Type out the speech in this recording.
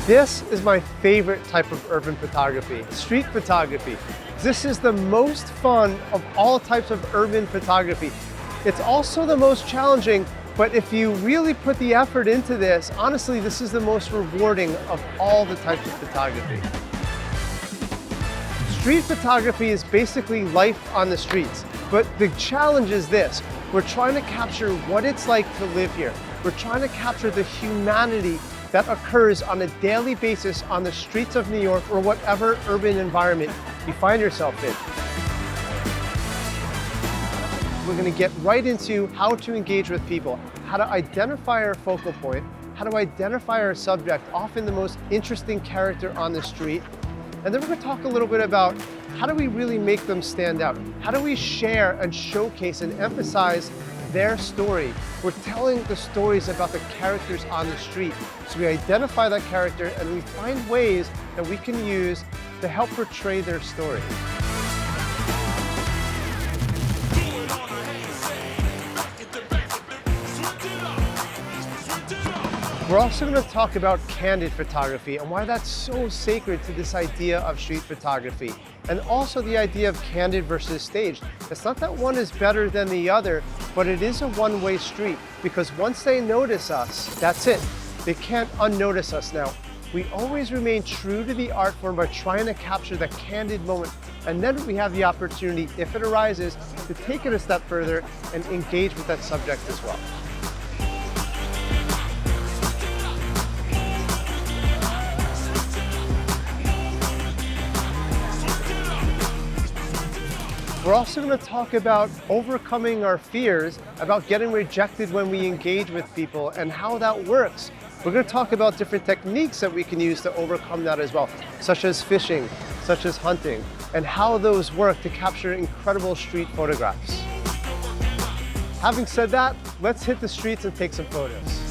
This is my favorite type of urban photography, street photography. This is the most fun of all types of urban photography. It's also the most challenging, but if you really put the effort into this, honestly, this is the most rewarding of all the types of photography. Street photography is basically life on the streets, but the challenge is this. We're trying to capture what it's like to live here. We're trying to capture the humanity that occurs on a daily basis on the streets of New York or whatever urban environment you find yourself in. We're going to get right into how to engage with people, how to identify our focal point, how to identify our subject, often the most interesting character on the street. And then we're going to talk a little bit about how do we really make them stand out? How do we share and showcase and emphasize their story? We're telling the stories about the characters on the street. So we identify that character and we find ways that we can use to help portray their story. We're also going to talk about candid photography and why that's so sacred to this idea of street photography. And also the idea of candid versus staged. It's not that one is better than the other, but it is a one-way street because once they notice us, that's it. They can't unnotice us now. We always remain true to the art form by trying to capture that candid moment. And then we have the opportunity, if it arises, to take it a step further and engage with that subject as well. We're also going to talk about overcoming our fears, about getting rejected when we engage with people and how that works. We're going to talk about different techniques that we can use to overcome that as well, such as fishing, such as hunting, and how those work to capture incredible street photographs. Having said that, let's hit the streets and take some photos.